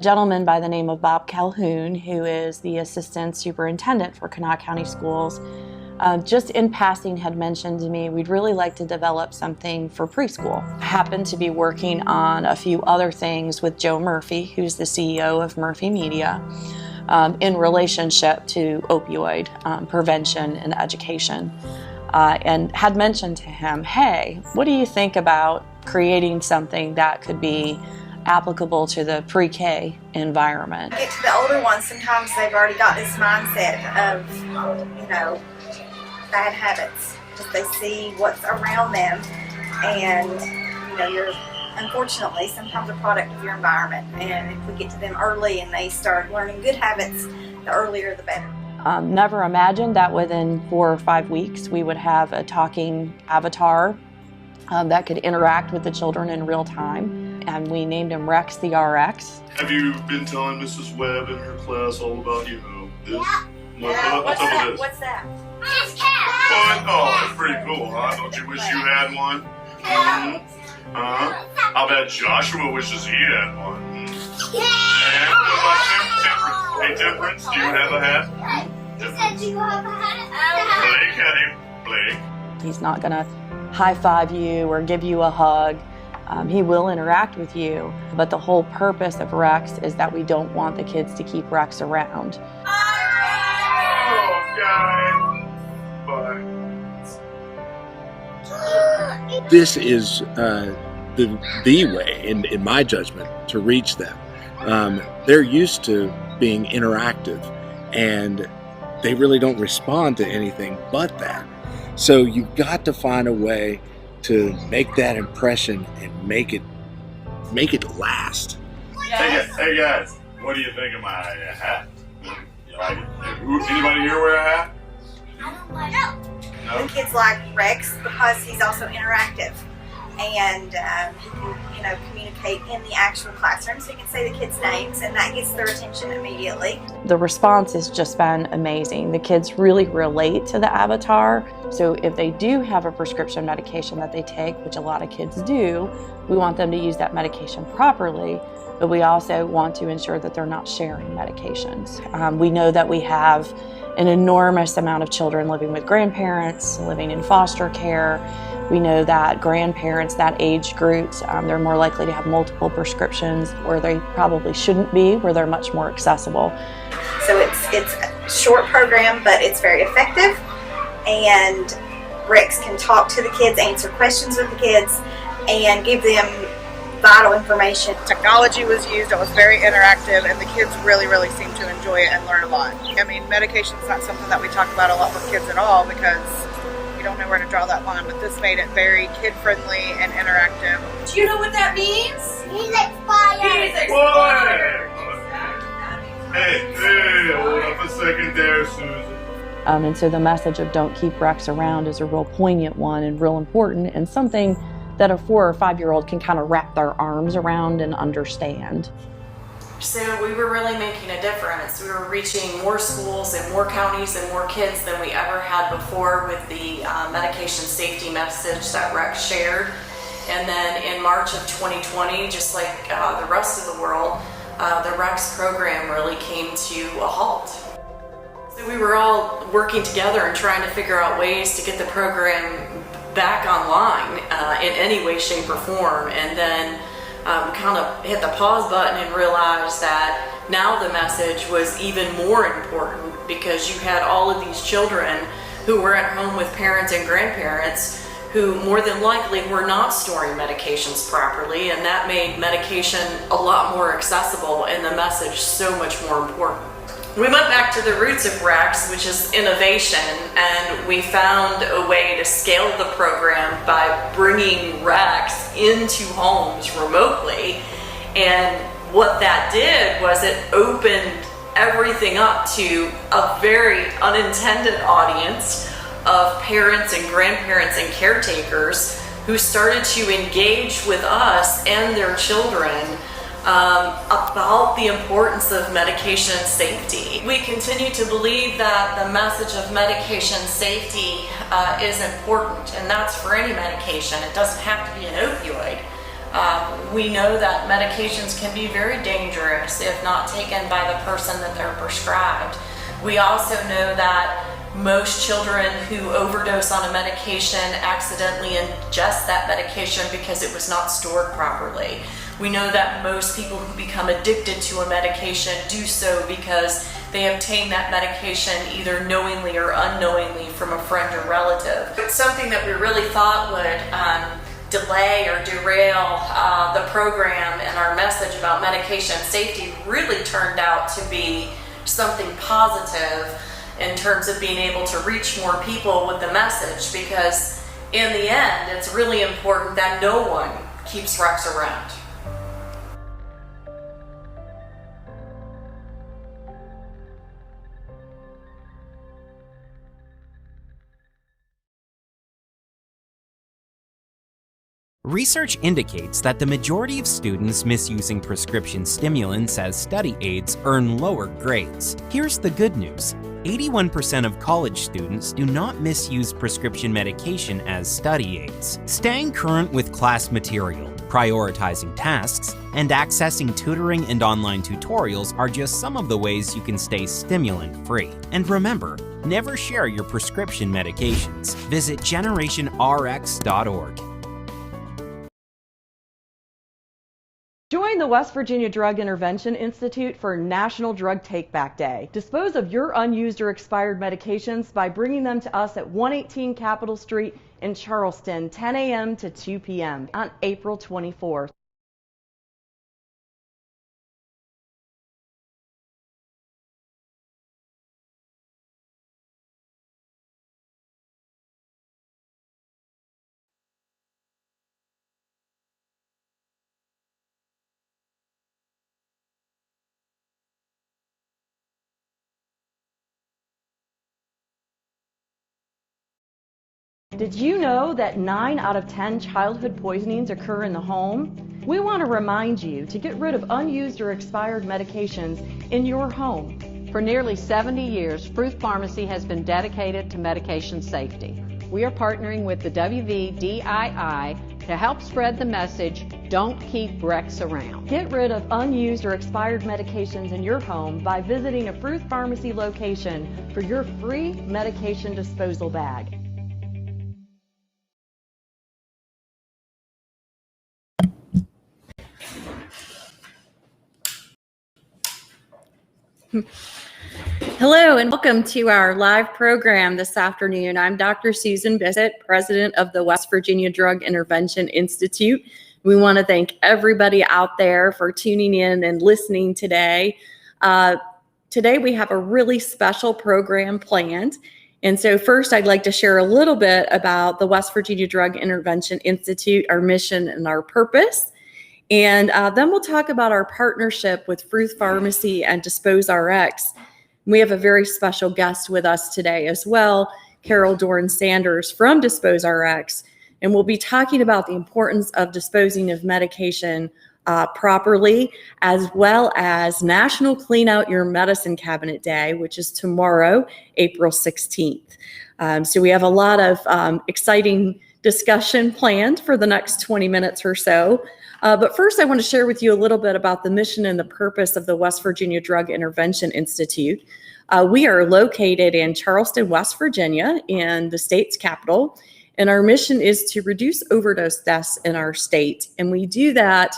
gentleman by the name of Bob Calhoun, who is the assistant superintendent for Kanawha County Schools, just in passing had mentioned to me, we'd really like to develop something for preschool. I happened to be working on a few other things with Joe Murphy, who's the CEO of Murphy Media, in relationship to opioid prevention and education. And had mentioned to him, hey, what do you think about creating something that could be applicable to the pre-K environment? Get to the older ones, sometimes they've already got this mindset of, bad habits. Just they see what's around them, and you're unfortunately sometimes a product of your environment. And if we get to them early and they start learning good habits, the earlier the better. Never imagined that within 4 or 5 weeks we would have a talking avatar that could interact with the children in real time, and we named him Rex the RX. Have you been telling Mrs. Webb in her class all about, this? Yeah. What's up with this? What's that? Oh, it's pretty cool, huh? Don't you wish you had one? I bet Joshua wishes he had one. And what about Temperance? Hey, Temperance, do you have a hat? Said you have a hat. Blake had him. Blake. He's not going to high-five you or give you a hug. He will interact with you, but the whole purpose of Rex is that we don't want the kids to keep Rex around. Oh, guys. Bye. This is the way, in my judgment, to reach them. They're used to being interactive, and they really don't respond to anything but that. So you've got to find a way to make that impression and make it last. Hey guys, what do you think of my hat? You like it? Anybody here wear a hat? I don't like it. No? The kids like Rex because he's also interactive, and he can communicate in the actual classroom, so you can say the kids' names, and that gets their attention immediately. The response has just been amazing. The kids really relate to the avatar, so if they do have a prescription medication that they take, which a lot of kids do, we want them to use that medication properly, but we also want to ensure that they're not sharing medications. We know that we have an enormous amount of children living with grandparents, living in foster care. We know that grandparents, that age group, they're more likely to have multiple prescriptions where they probably shouldn't be, where they're much more accessible. So it's a short program, but it's very effective, and Rex can talk to the kids, answer questions with the kids, and give them vital information. Technology was used, it was very interactive, and the kids really seem to enjoy it and learn a lot. I mean, medication's not something that we talk about a lot with kids at all because we don't know where to draw that line, but this made it very kid-friendly and interactive. Do you know what that means? He's expired. He's expired. Hey, hold up a second there, Susan. And so the message of don't keep Rex around is a real poignant one and real important, and something that a 4 or 5-year-old can kind of wrap their arms around and understand. So we were really making a difference. We were reaching more schools and more counties and more kids than we ever had before with the medication safety message that Rex shared. And then in March of 2020, just like the rest of the world, the Rex program really came to a halt. So we were all working together and trying to figure out ways to get the program back online in any way, shape, or form, and then kind of hit the pause button and realized that now the message was even more important because you had all of these children who were at home with parents and grandparents who more than likely were not storing medications properly, and that made medication a lot more accessible and the message so much more important. We went back to the roots of Rex, which is innovation, and we found a way to scale the program by bringing Rex into homes remotely. And what that did was it opened everything up to a very unintended audience of parents and grandparents and caretakers who started to engage with us and their children about the importance of medication safety. We continue to believe that the message of medication safety is important, and that's for any medication. It doesn't have to be an opioid. We know that medications can be very dangerous if not taken by the person that they're prescribed. We also know that most children who overdose on a medication accidentally ingest that medication because it was not stored properly. We know that most people who become addicted to a medication do so because they obtain that medication either knowingly or unknowingly from a friend or relative. It's something that we really thought would delay or derail the program, and our message about medication safety really turned out to be something positive in terms of being able to reach more people with the message, because in the end it's really important that no one keeps Rex around. Research indicates that the majority of students misusing prescription stimulants as study aids earn lower grades. Here's the good news. 81% of college students do not misuse prescription medication as study aids. Staying current with class material, prioritizing tasks, and accessing tutoring and online tutorials are just some of the ways you can stay stimulant-free. And remember, never share your prescription medications. Visit generationrx.org. Join the West Virginia Drug Intervention Institute for National Drug Take-Back Day. Dispose of your unused or expired medications by bringing them to us at 118 Capitol Street in Charleston, 10 a.m. to 2 p.m. on April 24th. Did you know that 9 out of 10 childhood poisonings occur in the home? We want to remind you to get rid of unused or expired medications in your home. For nearly 70 years, Fruth Pharmacy has been dedicated to medication safety. We are partnering with the WVDII to help spread the message, don't keep Rex around. Get rid of unused or expired medications in your home by visiting a Fruth Pharmacy location for your free medication disposal bag. Hello and welcome to our live program this afternoon. I'm Dr. Susan Bissett, President of the West Virginia Drug Intervention Institute. We want to thank everybody out there for tuning in and listening today. Today we have a really special program planned. And so first I'd like to share a little bit about the West Virginia Drug Intervention Institute, our mission and our purpose. And then we'll talk about our partnership with Fruth Pharmacy and Dispose Rx. We have a very special guest with us today as well, Dorn Sanders from Dispose Rx, and we'll be talking about the importance of disposing of medication properly, as well as National Clean Out Your Medicine Cabinet Day, which is tomorrow, April 16th. So we have a lot of exciting discussion planned for the next 20 minutes or so. But first, I want to share with you a little bit about the mission and the purpose of the West Virginia Drug Intervention Institute. We are located in Charleston, West Virginia, in the state's capital, and our mission is to reduce overdose deaths in our state. And we do that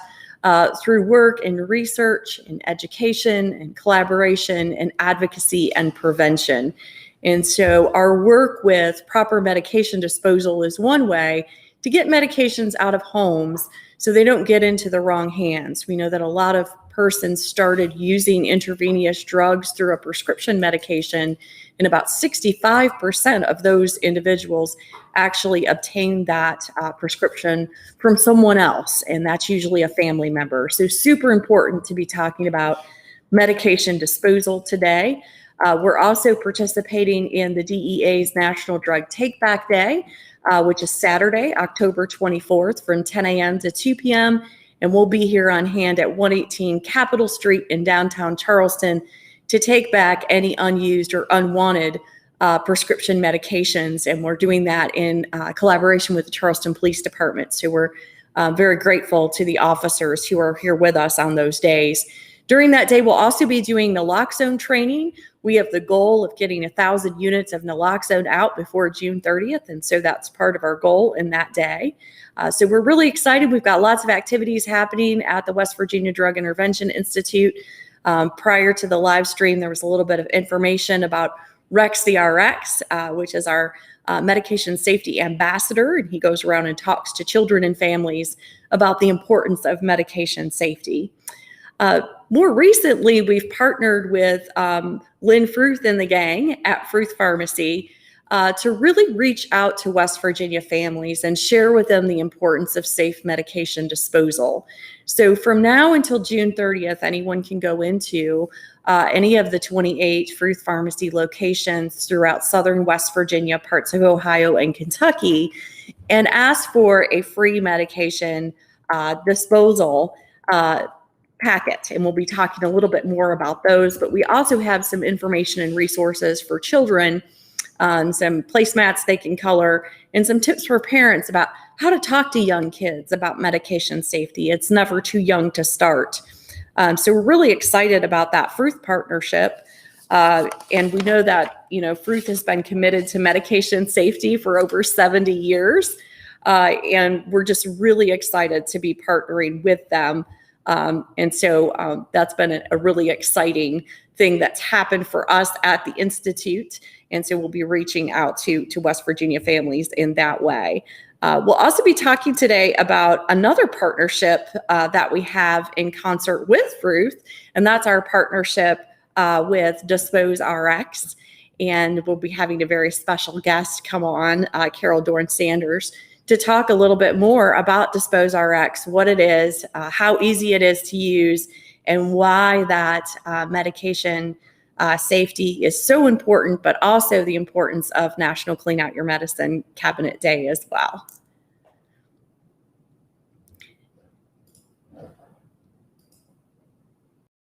through work and research and education and collaboration and advocacy and prevention. And so our work with proper medication disposal is one way to get medications out of homes so they don't get into the wrong hands. We know that a lot of persons started using intravenous drugs through a prescription medication, and about 65% of those individuals actually obtain that prescription from someone else, and that's usually a family member. So super important to be talking about medication disposal today. We're also participating in the DEA's National Drug Take-Back Day, which is Saturday, October 24th from 10 a.m. to 2 p.m. And we'll be here on hand at 118 Capitol Street in downtown Charleston to take back any unused or unwanted prescription medications. And we're doing that in collaboration with the Charleston Police Department. So we're very grateful to the officers who are here with us on those days. During that day, we'll also be doing naloxone training. We have the goal of getting 1,000 units of naloxone out before June 30th, and so that's part of our goal in that day. So we're really excited. We've got lots of activities happening at the West Virginia Drug Intervention Institute. Prior to the live stream, there was a little bit of information about Rx, which is our medication safety ambassador, and he goes around and talks to children and families about the importance of medication safety. More recently, we've partnered with Lynn Fruth and the gang at Fruth Pharmacy to really reach out to West Virginia families and share with them the importance of safe medication disposal. So from now until June 30th, anyone can go into any of the 28 Fruth Pharmacy locations throughout southern West Virginia, parts of Ohio, and Kentucky, and ask for a free medication disposal packet. And we'll be talking a little bit more about those, but we also have some information and resources for children, some placemats they can color, and some tips for parents about how to talk to young kids about medication safety. It's never too young to start. So we're really excited about that Fruth partnership. And we know that, Fruth has been committed to medication safety for over 70 years. And we're just really excited to be partnering with them. And so that's been a really exciting thing that's happened for us at the Institute. And so we'll be reaching out to West Virginia families in that way. We'll also be talking today about another partnership that we have in concert with Fruth, and that's our partnership with Dispose Rx. And we'll be having a very special guest come on, Dorn Sanders, to talk a little bit more about Dispose Rx, what it is, how easy it is to use, and why that medication safety is so important, but also the importance of National Clean Out Your Medicine Cabinet Day as well.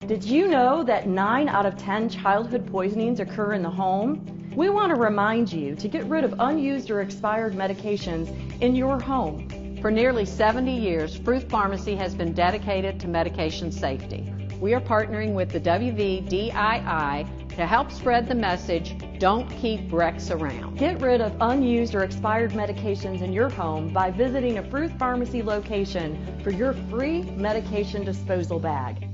Did you know that 9 out of 10 childhood poisonings occur in the home? We want to remind you to get rid of unused or expired medications in your home. For nearly 70 years, Fruth Pharmacy has been dedicated to medication safety. We are partnering with the WVDII to help spread the message, don't keep Rex around. Get rid of unused or expired medications in your home by visiting a Fruth Pharmacy location for your free medication disposal bag.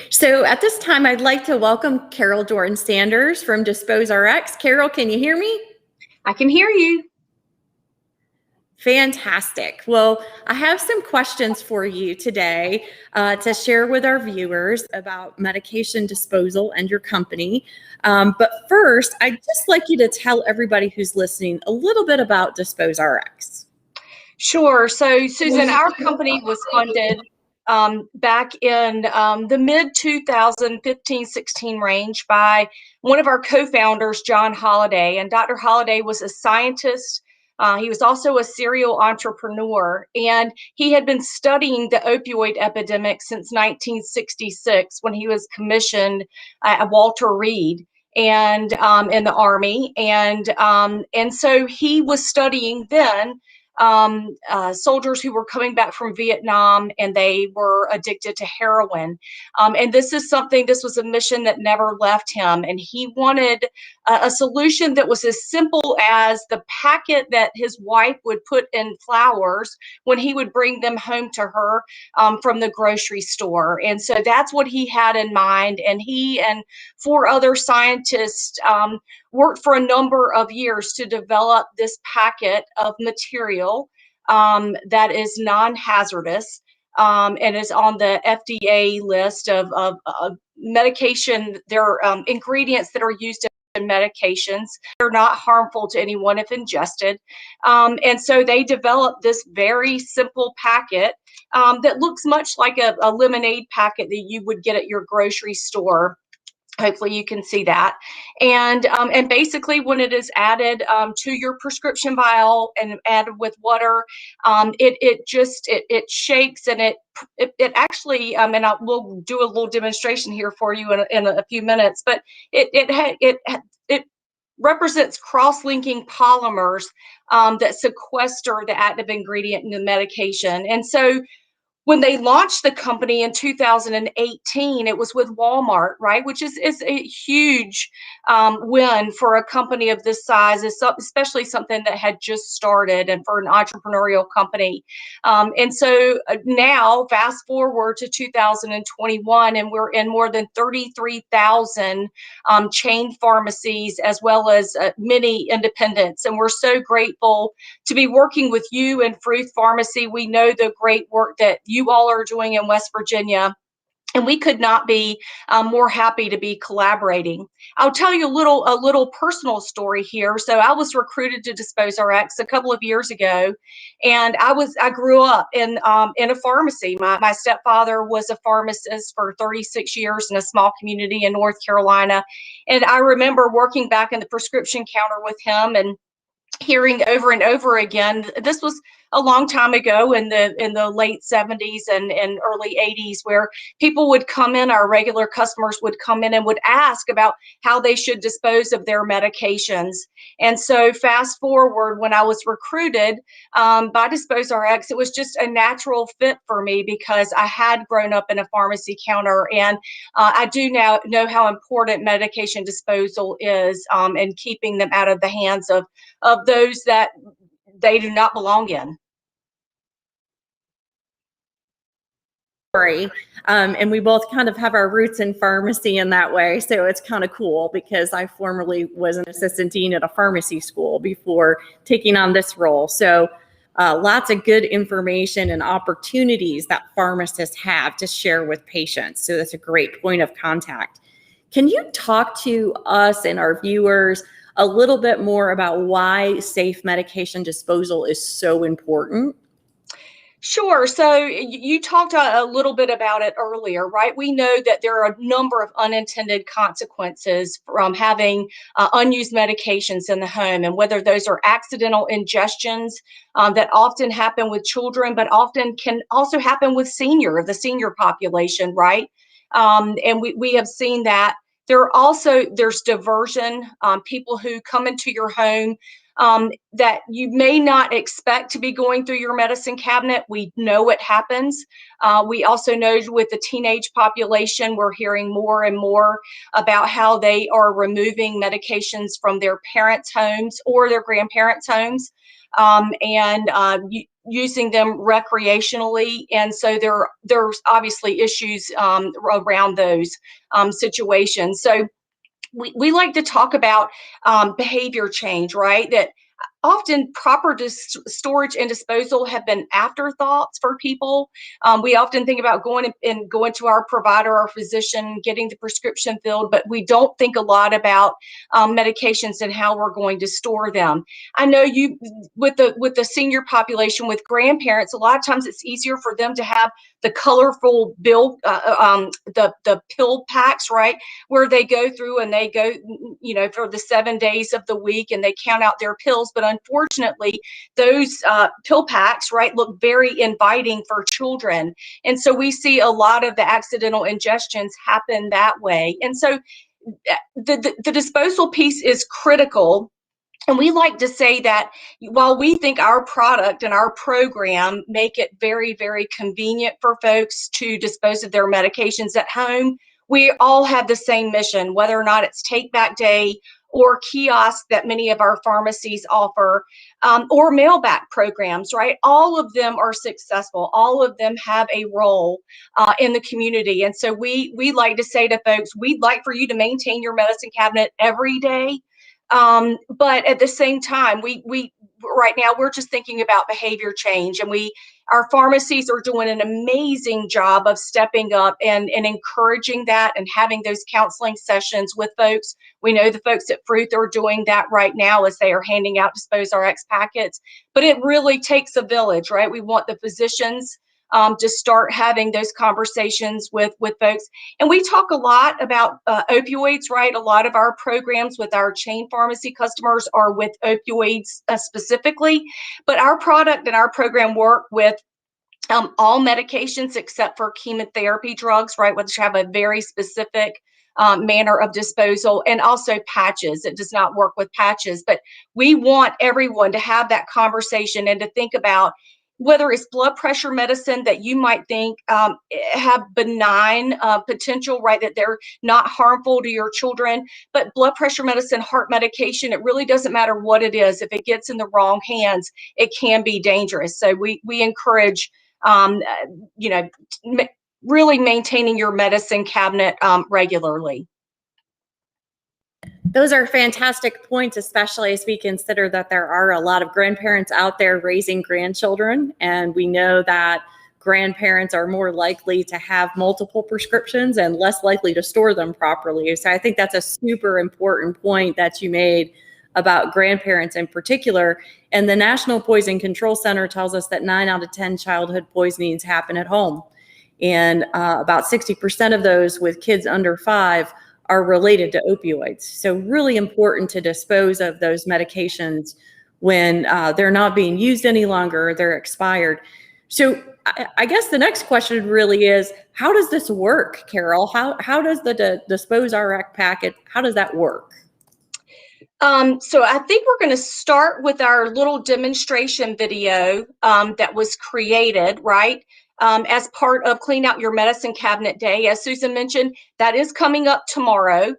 So at this time, I'd like to welcome Dorn Sanders from Dispose Rx. Carol, can you hear me? I can hear you. Fantastic. Well, I have some questions for you today to share with our viewers about medication disposal and your company. But first, I'd just like you to tell everybody who's listening a little bit about Dispose Rx. Sure. So, Susan, our company was funded back in the mid 2015-16 range by one of our co-founders, John Holliday. And Dr. Holliday was a scientist. He was also a serial entrepreneur, and he had been studying the opioid epidemic since 1966 when he was commissioned at Walter Reed and in the Army. And so he was studying then soldiers who were coming back from Vietnam, and they were addicted to heroin. And this was a mission that never left him. And he wanted a solution that was as simple as the packet that his wife would put in flowers when he would bring them home to her from the grocery store. And so that's what he had in mind. And he and 4 other scientists worked for a number of years to develop this packet of material that is non-hazardous and is on the FDA list of medication. There are ingredients that are used in medications. They're not harmful to anyone if ingested. And so they developed this very simple packet that looks much like a lemonade packet that you would get at your grocery store. Hopefully you can see that. And basically when it is added to your prescription vial and added with water, it shakes, and it actually, and we'll do a little demonstration here for you in a few minutes, but it represents cross-linking polymers that sequester the active ingredient in the medication. And so when they launched the company in 2018, it was with Walmart, right? Which is a huge win for a company of this size, especially something that had just started and for an entrepreneurial company. And so now, fast forward to 2021, and we're in more than 33,000 chain pharmacies, as well as many independents. And we're so grateful to be working with you and Fruth Pharmacy. We know the great work that you all are doing in West Virginia, and we could not be more happy to be collaborating. I'll tell you a little personal story here. So I was recruited to Dispose Rx a couple of years ago, and I grew up in a pharmacy. My stepfather was a pharmacist for 36 years in a small community in North Carolina, and I remember working back in the prescription counter with him and hearing over and over again. This was a long time ago in the late 70s and early 80s, where people would come in, our regular customers would come in and would ask about how they should dispose of their medications. And so fast forward, when I was recruited by Dispose Rx, it was just a natural fit for me because I had grown up in a pharmacy counter, and I do now know how important medication disposal is, and keeping them out of the hands of those that they do not belong in. And we both kind of have our roots in pharmacy in that way. So it's kind of cool because I formerly was an assistant dean at a pharmacy school before taking on this role. So lots of good information and opportunities that pharmacists have to share with patients. So that's a great point of contact. Can you talk to us and our viewers a little bit more about why safe medication disposal is so important? Sure. So you talked a little bit about it earlier, right? We know that there are a number of unintended consequences from having unused medications in the home, and whether those are accidental ingestions that often happen with children, but often can also happen with the senior population, right? And we have seen that. There's diversion, people who come into your home that you may not expect to be going through your medicine cabinet. We know it happens. We also know with the teenage population, we're hearing more and more about how they are removing medications from their parents' homes or their grandparents' homes, and using them recreationally. And so there's obviously issues around those situations. So we like to talk about behavior change, right? That often proper storage and disposal have been afterthoughts for people. We often think about going to our provider or physician, getting the prescription filled, but we don't think a lot about medications and how we're going to store them. I know you, with the senior population, with grandparents, a lot of times it's easier for them to have the colorful the pill packs, right? Where they go through and they go, for the 7 days of the week, and they count out their pills. But unfortunately, those pill packs, right, look very inviting for children. And so we see a lot of the accidental ingestions happen that way. And so the disposal piece is critical. And we like to say that while we think our product and our program make it very, very convenient for folks to dispose of their medications at home, we all have the same mission, whether or not it's Take Back Day or kiosks that many of our pharmacies offer, or mail back programs, right? All of them are successful. All of them have a role in the community. And so we like to say to folks, we'd like for you to maintain your medicine cabinet every day. But at the same time, we right now we're just thinking about behavior change, and our pharmacies are doing an amazing job of stepping up and encouraging that and having those counseling sessions with folks. We know the folks at Fruth are doing that right now as they are handing out Dispose Rx packets, but it really takes a village, right? We want the physicians to start having those conversations with folks. And we talk a lot about opioids, right? A lot of our programs with our chain pharmacy customers are with opioids specifically, but our product and our program work with all medications except for chemotherapy drugs, right, which have a very specific manner of disposal, and also patches. It does not work with patches, but we want everyone to have that conversation and to think about whether it's blood pressure medicine that you might think have benign potential, right, that they're not harmful to your children, but blood pressure medicine, heart medication, it really doesn't matter what it is. If it gets in the wrong hands, it can be dangerous. So we encourage really maintaining your medicine cabinet regularly. Those are fantastic points, especially as we consider that there are a lot of grandparents out there raising grandchildren, and we know that grandparents are more likely to have multiple prescriptions and less likely to store them properly. So I think that's a super important point that you made about grandparents in particular. And the National Poison Control Center tells us that 9 out of 10 childhood poisonings happen at home. And about 60% of those with kids under 5 are related to opioids. So really important to dispose of those medications when they're not being used any longer, they're expired. So I guess the next question really is, how does this work, Carol? How does the Dispose Rx packet, how does that work? So I think we're going to start with our little demonstration video that was created, right, as part of Clean Out Your Medicine Cabinet Day. As Susan mentioned, that is coming up tomorrow.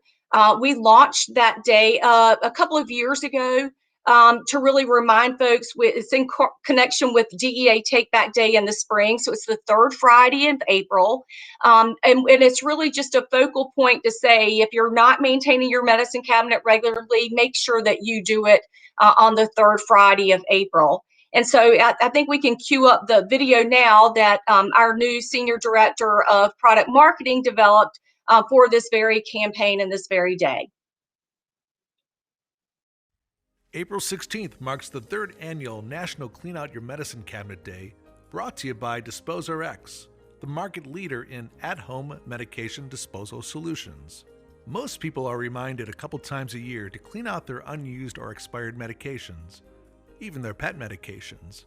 We launched that day a couple of years ago to really remind folks. It's in connection with DEA Take Back Day in the spring. So it's the 3rd Friday of April. And it's really just a focal point to say, if you're not maintaining your medicine cabinet regularly, make sure that you do it on the 3rd Friday of April. And so I think we can cue up the video now that our new Senior Director of Product Marketing developed for this very campaign and this very day. April 16th marks the 3rd annual National Clean Out Your Medicine Cabinet Day, brought to you by Dispose Rx, the market leader in at-home medication disposal solutions. Most people are reminded a couple times a year to clean out their unused or expired medications, even their pet medications.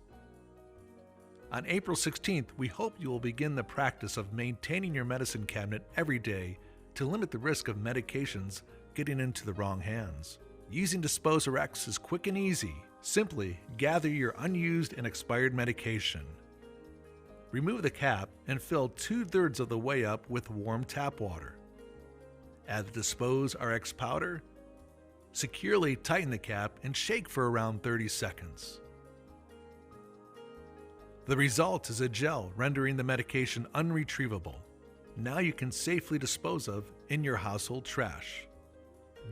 On April 16th, we hope you will begin the practice of maintaining your medicine cabinet every day to limit the risk of medications getting into the wrong hands. Using Dispose Rx is quick and easy. Simply gather your unused and expired medication. Remove the cap and fill 2/3 of the way up with warm tap water. Add the Dispose Rx powder. Securely tighten the cap and shake for around 30 seconds. The result is a gel rendering the medication unretrievable. Now you can safely dispose of in your household trash.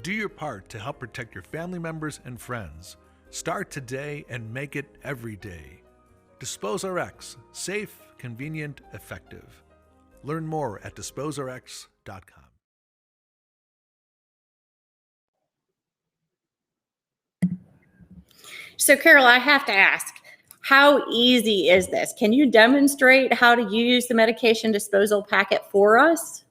Do your part to help protect your family members and friends. Start today and make it every day. Dispose Rx, safe, convenient, effective. Learn more at disposerx.com. So Carol, I have to ask, how easy is this? Can you demonstrate how to use the medication disposal packet for us?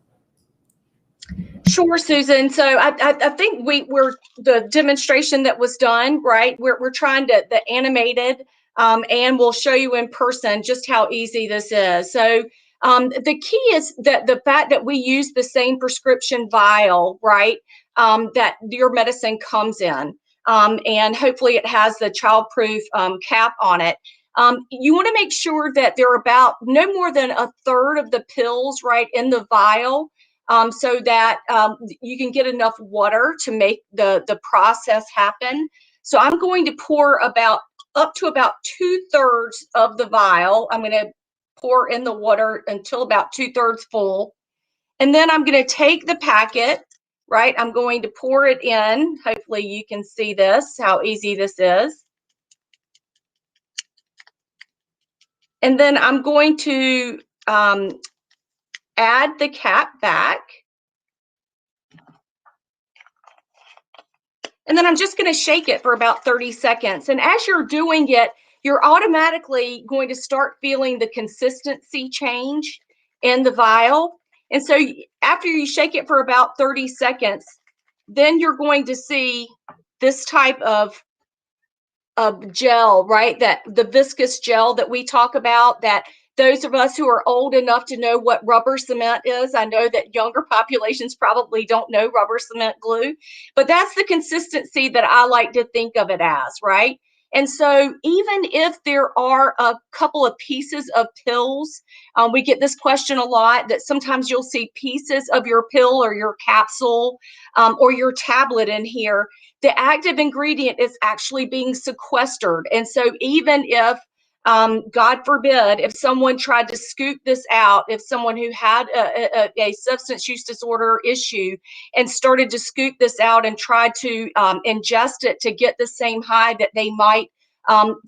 Sure, Susan. So I think we're the demonstration that was done, right? We're trying to the animated, and we'll show you in person just how easy this is. So the key is that the fact that we use the same prescription vial, right? That your medicine comes in, and hopefully it has the childproof cap on it. You want to make sure that there are about no more than 1/3 of the pills, right, in the vial. So that you can get enough water to make the process happen. So I'm going to pour up to about 2/3 of the vial. I'm going to pour in the water until about 2/3 full. And then I'm going to take the packet, right? I'm going to pour it in. Hopefully you can see this, how easy this is. And then I'm going to add the cap back. And then I'm just going to shake it for about 30 seconds. And as you're doing it, you're automatically going to start feeling the consistency change in the vial. And so after you shake it for about 30 seconds, then you're going to see this type of gel, right? That the viscous gel that we talk about, that those of us who are old enough to know what rubber cement is, I know that younger populations probably don't know rubber cement glue, but that's the consistency that I like to think of it as, right? And so even if there are a couple of pieces of pills, we get this question a lot, that sometimes you'll see pieces of your pill or your capsule or your tablet in here. The active ingredient is actually being sequestered. And so even if, God forbid, if someone tried to scoop this out, if someone who had a substance use disorder issue and started to scoop this out and tried to ingest it to get the same high that they might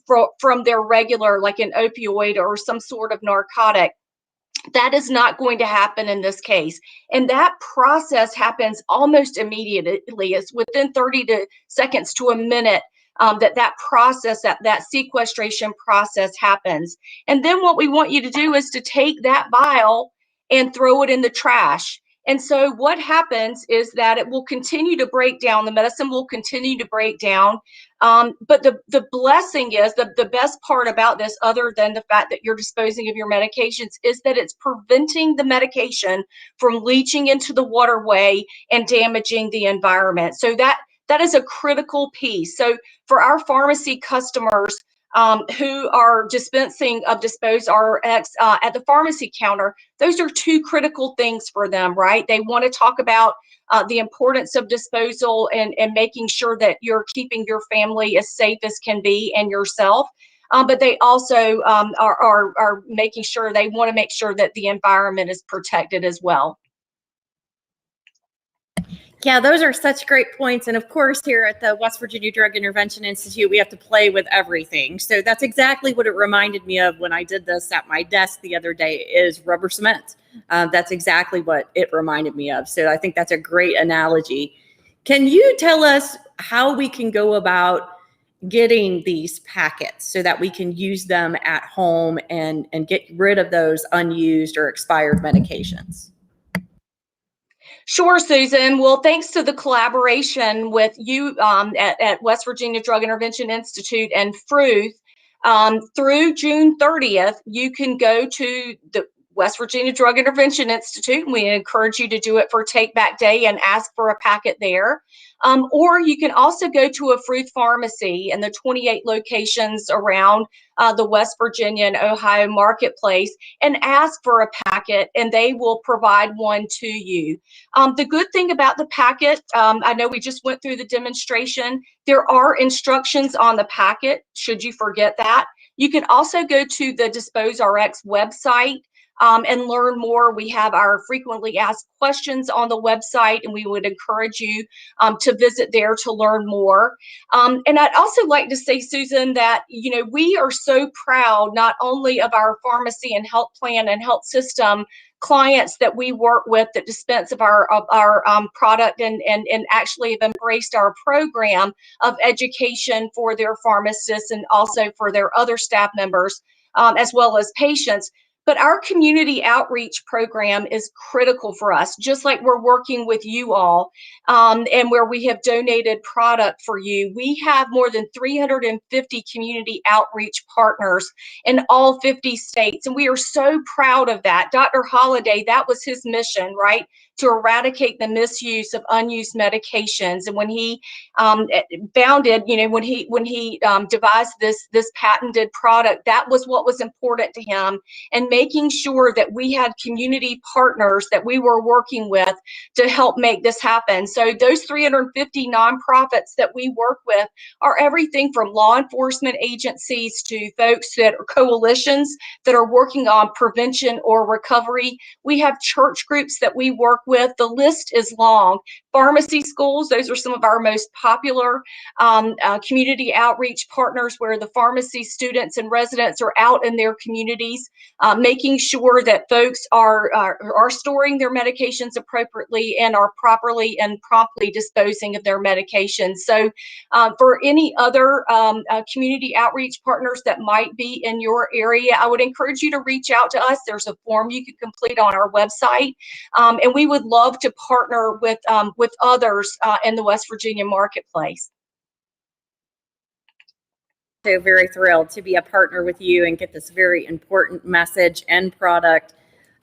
from their regular, like an opioid or some sort of narcotic, that is not going to happen in this case. And that process happens almost immediately. It's within 30 seconds to a minute that process, that sequestration process happens. And then what we want you to do is to take that vial and throw it in the trash. And so what happens is that it will continue to break down. The medicine will continue to break down. But the blessing is, the best part about this, other than the fact that you're disposing of your medications, is that it's preventing the medication from leaching into the waterway and damaging the environment. So that is a critical piece. So for our pharmacy customers who are dispensing of Dispose Rx at the pharmacy counter, those are two critical things for them, right? They want to talk about the importance of disposal and making sure that you're keeping your family as safe as can be and yourself. But they also are making sure, they want to make sure that the environment is protected as well. Yeah, those are such great points. And of course, here at the West Virginia Drug Intervention Institute, we have to play with everything. So that's exactly what it reminded me of when I did this at my desk the other day, is rubber cement. That's exactly what it reminded me of. So I think that's a great analogy. Can you tell us how we can go about getting these packets so that we can use them at home and get rid of those unused or expired medications? Sure, Susan. Well, thanks to the collaboration with you at West Virginia Drug Intervention Institute and Fruth, through June 30th, you can go to the West Virginia Drug Intervention Institute, and we encourage you to do it for Take Back Day and ask for a packet there. Or you can also go to a Fruth pharmacy in the 28 locations around the West Virginia and Ohio marketplace and ask for a packet, and they will provide one to you. The good thing about the packet, I know we just went through the demonstration, there are instructions on the packet, should you forget that. You can also go to the Dispose Rx website and learn more. We have our frequently asked questions on the website, and we would encourage you to visit there to learn more. And I'd also like to say, Susan, that we are so proud not only of our pharmacy and health plan and health system clients that we work with that dispense of our product and actually have embraced our program of education for their pharmacists and also for their other staff members, as well as patients. But our community outreach program is critical for us, just like we're working with you all and where we have donated product for you. We have more than 350 community outreach partners in all 50 states, and we are so proud of that. Dr. Holliday, that was his mission, right? To eradicate the misuse of unused medications. And when he founded, when he devised this patented product, that was what was important to him, and making sure that we had community partners that we were working with to help make this happen. So those 350 nonprofits that we work with are everything from law enforcement agencies to folks that are coalitions that are working on prevention or recovery. We have church groups that we work with. The list is long. Pharmacy schools, those are some of our most popular community outreach partners, where the pharmacy students and residents are out in their communities, making sure that folks are storing their medications appropriately and are properly and promptly disposing of their medications. So for any other community outreach partners that might be in your area, I would encourage you to reach out to us. There's a form you can complete on our website, and we would love to partner with others in the West Virginia marketplace. So very thrilled to be a partner with you and get this very important message and product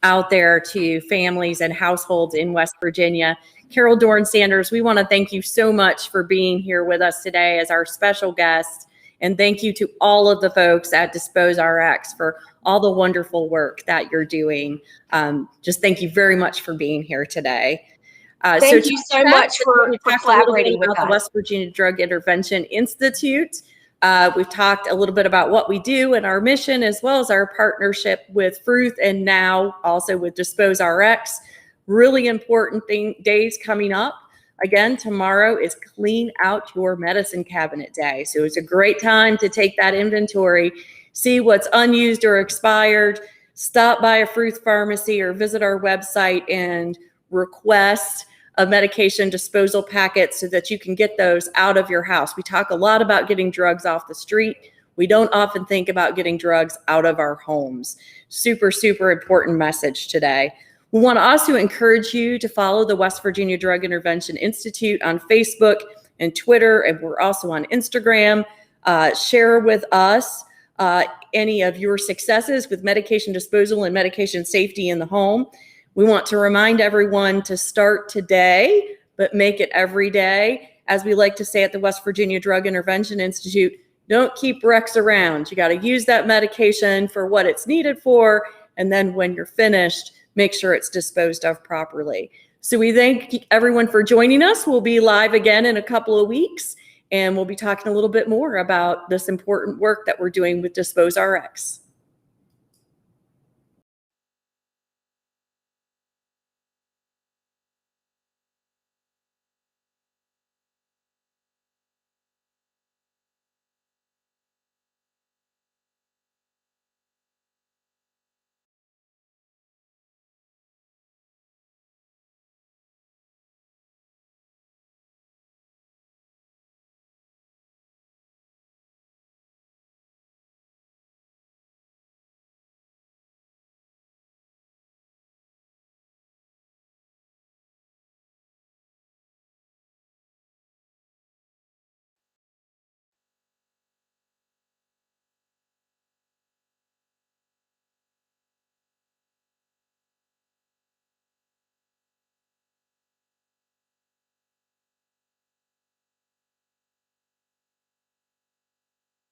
out there to families and households in West Virginia. Carol Dorn Sanders, we want to thank you so much for being here with us today as our special guest. And thank you to all of the folks at Dispose Rx for all the wonderful work that you're doing. Just thank you very much for being here today. Thank you so much for collaborating with us. The West Virginia Drug Intervention Institute. We've talked a little bit about what we do and our mission, as well as our partnership with Fruth and now also with Dispose Rx. Really important days coming up. Again, tomorrow is Clean Out Your Medicine Cabinet Day. So it's a great time to take that inventory, see what's unused or expired, stop by a Fruth pharmacy or visit our website and request a medication disposal packet so that you can get those out of your house. We talk a lot about getting drugs off the street. We don't often think about getting drugs out of our homes. Super, super important message today. We want to also encourage you to follow the West Virginia Drug Intervention Institute on Facebook and Twitter, and we're also on Instagram. Share with us any of your successes with medication disposal and medication safety in the home. We want to remind everyone to start today, but make it every day. As we like to say at the West Virginia Drug Intervention Institute, don't keep Rex around. You got to use that medication for what it's needed for, and then when you're finished, make sure it's disposed of properly. So we thank everyone for joining us. We'll be live again in a couple of weeks, and we'll be talking a little bit more about this important work that we're doing with Dispose Rx.